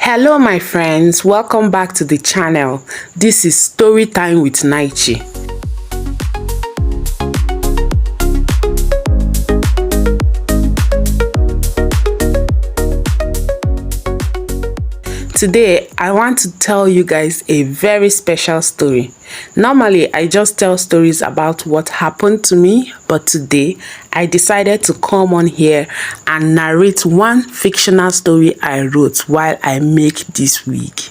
Hello my friends, welcome back to the channel. This is Story Time with Naichi. Today, I want to tell you guys a very special story. Normally, I just tell stories about what happened to me, but today, I decided to come on here and narrate one fictional story I wrote while I make this wig.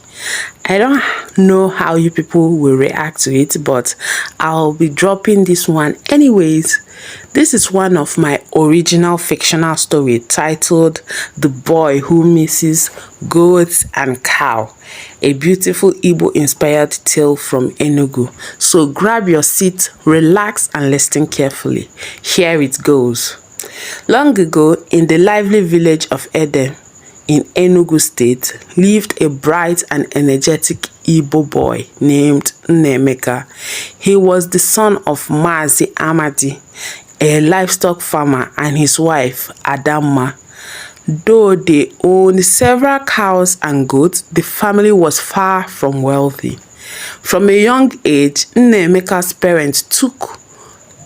I don't know how you people will react to it, but I'll be dropping this one anyways. This is one of my original fictional story titled The Boy Who Misses Goats and Cow, a beautiful Igbo inspired tale from Enugu. So grab your seat, relax and listen carefully. Here it goes. Long ago, in the lively village of Eden, in Enugu State, lived a bright and energetic Igbo boy named Nnaemeka. He was the son of Mazi Amadi, a livestock farmer, and his wife, Adamma. Though they owned several cows and goats, the family was far from wealthy. From a young age, Nnaemeka's parents took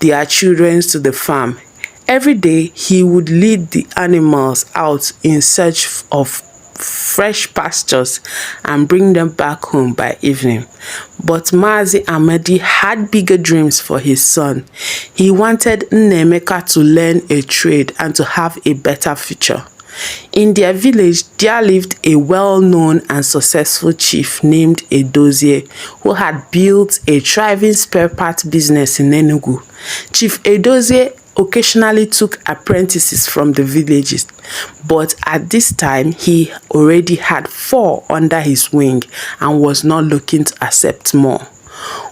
their children to the farm. Every day, he would lead the animals out in search of fresh pastures and bring them back home by evening. But Mazi Amadi had bigger dreams for his son. He wanted Nnaemeka to learn a trade and to have a better future. In their village, there lived a well-known and successful chief named Edozie, who had built a thriving spare part business in Enugu. Chief Edozie occasionally took apprentices from the villages, but at this time he already had 4 under his wing and was not looking to accept more.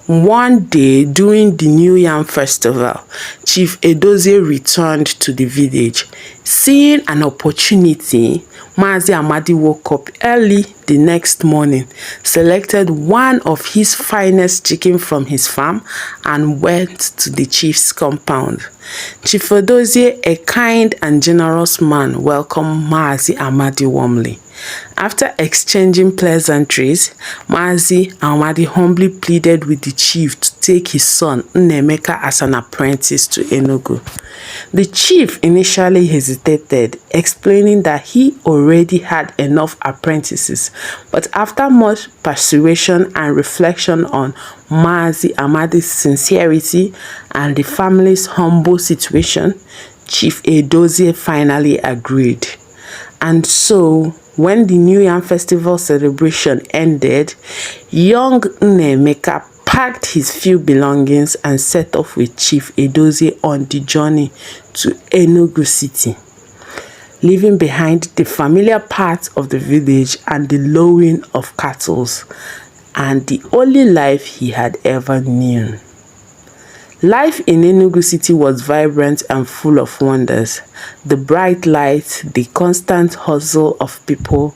One day during the New Yam festival, Chief Edozie returned to the village. Seeing an opportunity, Mazi Amadi woke up early the next morning, selected one of his finest chicken from his farm, and went to the chief's compound. Chief Edozie, a kind and generous man, welcomed Mazi Amadi warmly. After exchanging pleasantries, Mazi Amadi humbly pleaded with the chief to take his son Nnaemeka as an apprentice to Enugu. The chief initially hesitated, explaining that he already had enough apprentices, but after much persuasion and reflection on Mazi Amadi's sincerity and the family's humble situation, Chief Edozie finally agreed. And so, when the New Yam Festival celebration ended, young Nnaemeka packed his few belongings and set off with Chief Edozie on the journey to Enugu City, leaving behind the familiar parts of the village and the lowing of cattle, and the only life he had ever known. Life in Enugu City was vibrant and full of wonders. The bright lights, the constant hustle of people,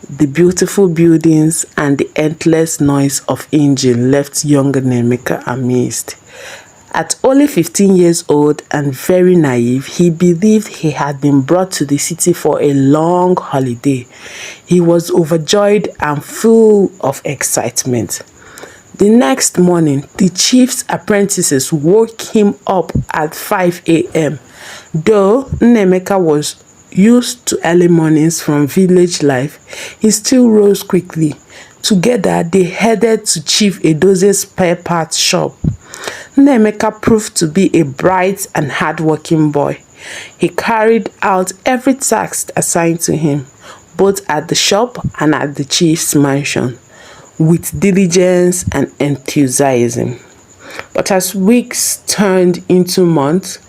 the beautiful buildings, and the endless noise of engine left young Nnaemeka amazed. At only 15 years old and very naive, he believed he had been brought to the city for a long holiday. He was overjoyed and full of excitement. The next morning, the chief's apprentices woke him up at 5 a.m. Though Nnaemeka was used to early mornings from village life, he still rose quickly. Together, they headed to Chief Edozie's spare parts shop. Nnaemeka proved to be a bright and hardworking boy. He carried out every task assigned to him, both at the shop and at the chief's mansion, with diligence and enthusiasm. But as weeks turned into months,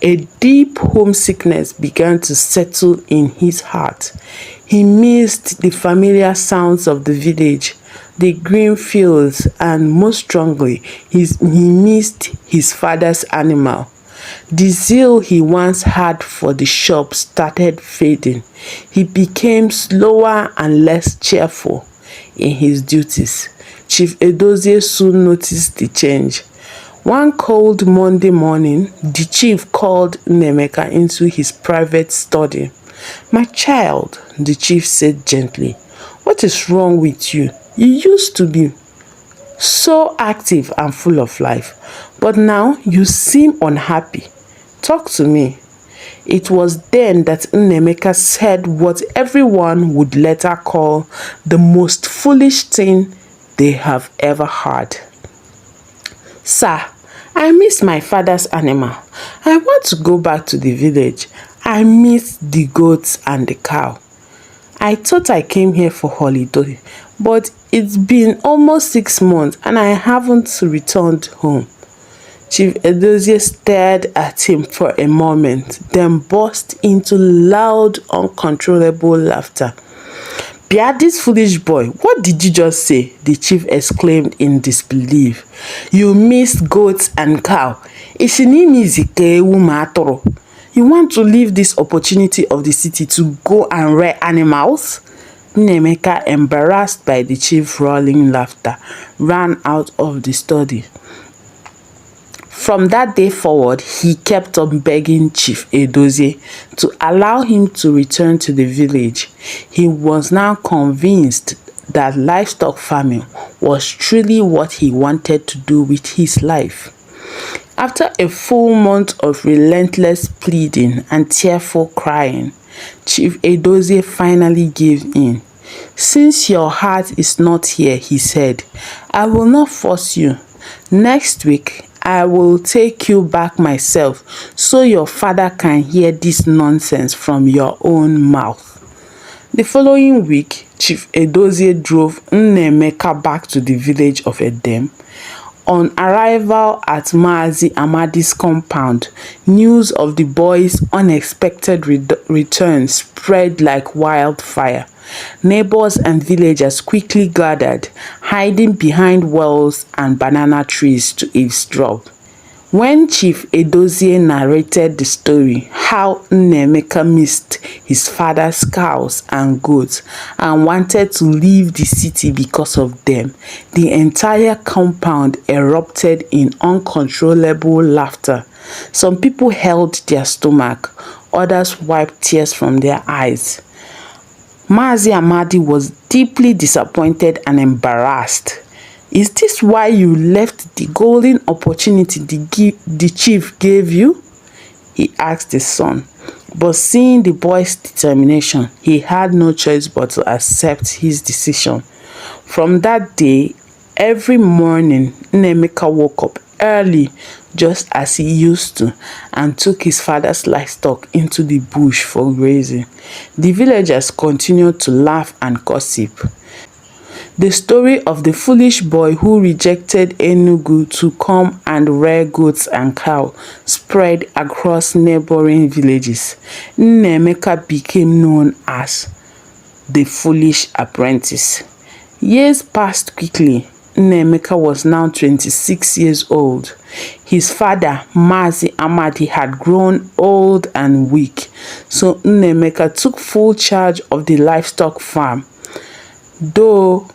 a deep homesickness began to settle in his heart. He missed the familiar sounds of the village, the green fields, and most strongly, he missed his father's animal. The zeal he once had for the shop started fading. He became slower and less cheerful in his duties. Chief Edozie soon noticed the change. One cold Monday morning, the chief called Nnaemeka into his private study. "My child," the chief said gently, What is wrong with you? You used to be so active and full of life, but now you seem unhappy. Talk to me." It was then that Nnaemeka said what everyone would later call the most foolish thing they have ever heard. "Sir, I miss my father's animal. I want to go back to the village. I miss the goats and the cow. I thought I came here for holiday, but it's been almost 6 months and I haven't returned home." Chief Edozie stared at him for a moment, then burst into loud, uncontrollable laughter. "Bia, this foolish boy, what did you just say?" the chief exclaimed in disbelief. "You missed goats and cow. You want to leave this opportunity of the city to go and rear animals?" Nnaemeka, embarrassed by the chief's rolling laughter, ran out of the study. From that day forward, he kept on begging Chief Edozie to allow him to return to the village. He was now convinced that livestock farming was truly what he wanted to do with his life. After a full month of relentless pleading and tearful crying, Chief Edozie finally gave in. "Since your heart is not here," he said, "I will not force you. Next week, I will take you back myself so your father can hear this nonsense from your own mouth." The following week, Chief Edozie drove Nnaemeka back to the village of Edem. On arrival at Mazi Amadi's compound, news of the boy's unexpected return spread like wildfire. Neighbors and villagers quickly gathered, hiding behind wells and banana trees to eavesdrop. When Chief Edozie narrated the story, how Nnaemeka missed his father's cows and goats and wanted to leave the city because of them, the entire compound erupted in uncontrollable laughter. Some people held their stomach, others wiped tears from their eyes. Mazi Amadi was deeply disappointed and embarrassed. "Is this why you left the golden opportunity the chief gave you?" he asked his son. But seeing the boy's determination, he had no choice but to accept his decision. From that day, every morning, Nnaemeka woke up early, just as he used to, and took his father's livestock into the bush for grazing. The villagers continued to laugh and gossip. The story of the foolish boy who rejected Enugu to come and rear goats and cow spread across neighboring villages. Nnaemeka became known as the foolish apprentice. Years passed quickly. Nnaemeka was now 26 years old. His father, Mazi Amadi, had grown old and weak, so Nnaemeka took full charge of the livestock farm. Though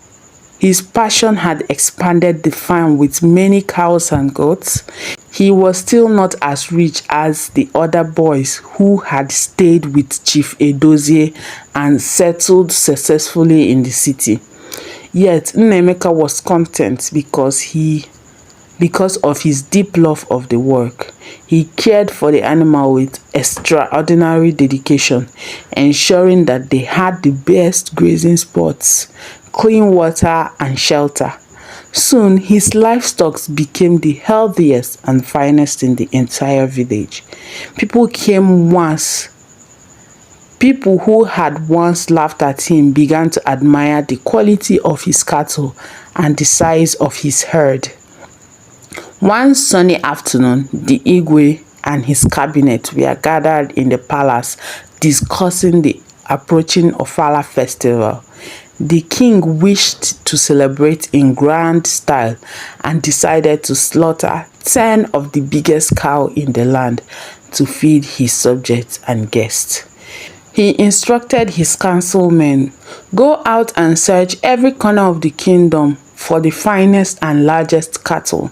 his passion had expanded the farm with many cows and goats, he was still not as rich as the other boys who had stayed with Chief Edozie and settled successfully in the city. Yet Nnaemeka was content because of his deep love of the work. He cared for the animal with extraordinary dedication, ensuring that they had the best grazing spots, clean water, and shelter. Soon, his livestock became the healthiest and finest in the entire village. People who had once laughed at him began to admire the quality of his cattle and the size of his herd. One sunny afternoon, the Igwe and his cabinet were gathered in the palace discussing the approaching Ofala festival. The king wished to celebrate in grand style and decided to slaughter 10 of the biggest cows in the land to feed his subjects and guests. He instructed his councilmen, "Go out and search every corner of the kingdom for the finest and largest cattle."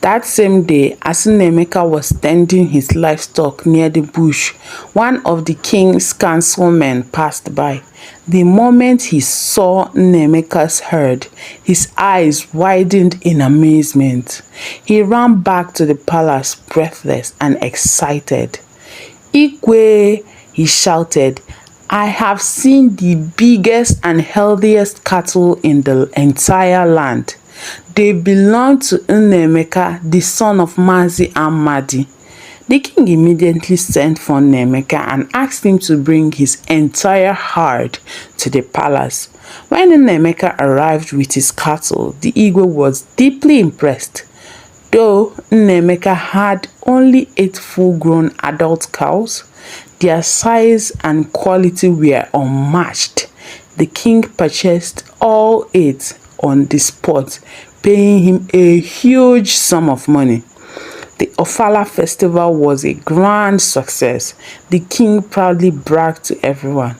That same day, as Nnaemeka was tending his livestock near the bush, one of the king's councilmen passed by. The moment he saw Nnaemeka's herd, his eyes widened in amazement. He ran back to the palace breathless and excited. "Igwe," he shouted, "I have seen the biggest and healthiest cattle in the entire land. They belong to Nnaemeka, the son of Mazi Amadi." The king immediately sent for Nnaemeka and asked him to bring his entire herd to the palace. When Nnaemeka arrived with his cattle, the Igwe was deeply impressed. Though Nnaemeka had only 8 full-grown adult cows, their size and quality were unmatched. The king purchased all 8 on the spot, paying him a huge sum of money. The Ofala festival was a grand success. The king proudly bragged to everyone.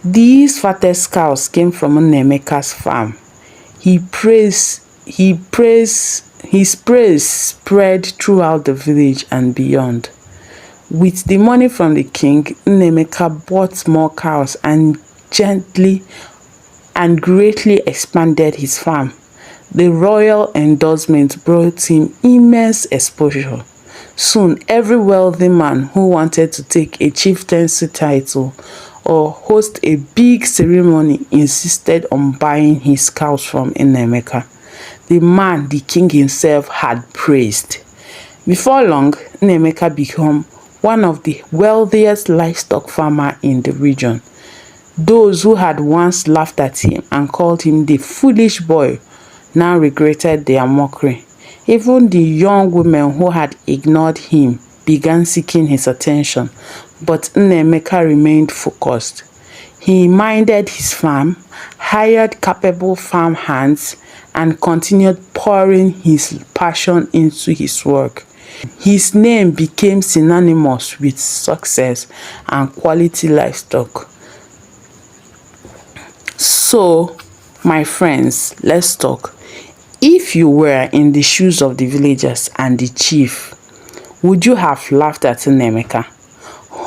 These fattest cows came from Nnaemeka's farm. His praise spread throughout the village and beyond. With the money from the king, Nnaemeka bought more cows and greatly expanded his farm. The royal endorsement brought him immense exposure. Soon, every wealthy man who wanted to take a chieftaincy title or host a big ceremony insisted on buying his cows from Nnaemeka, the man the king himself had praised. Before long, Nnaemeka became one of the wealthiest livestock farmers in the region. Those who had once laughed at him and called him the foolish boy now regretted their mockery. Even the young women who had ignored him began seeking his attention, but Nnaemeka remained focused. He minded his farm, hired capable farm hands, and continued pouring his passion into his work. His name became synonymous with success and quality livestock. So, my friends, let's talk. If you were in the shoes of the villagers and the chief, would you have laughed at Nnaemeka?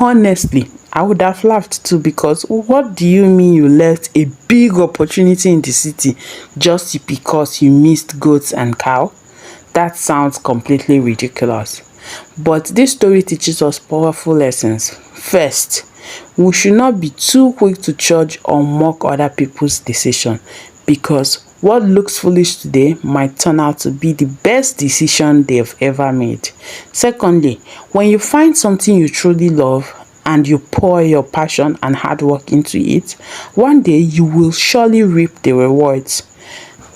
Honestly, I would have laughed too, because what do you mean you left a big opportunity in the city just because you missed goats and cow? That sounds completely ridiculous. But this story teaches us powerful lessons. First, we should not be too quick to judge or mock other people's decision, because what looks foolish today might turn out to be the best decision they've ever made. Secondly, when you find something you truly love and you pour your passion and hard work into it, one day you will surely reap the rewards.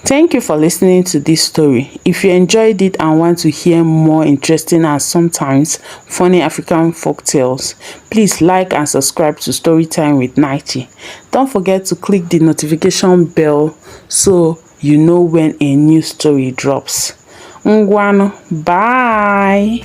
Thank you for listening to this story. If you enjoyed it and want to hear more interesting and sometimes funny African folk tales, please like and subscribe to Storytime with Nighty. Don't forget to click the notification bell so you know when a new story drops. Ngwano, bye!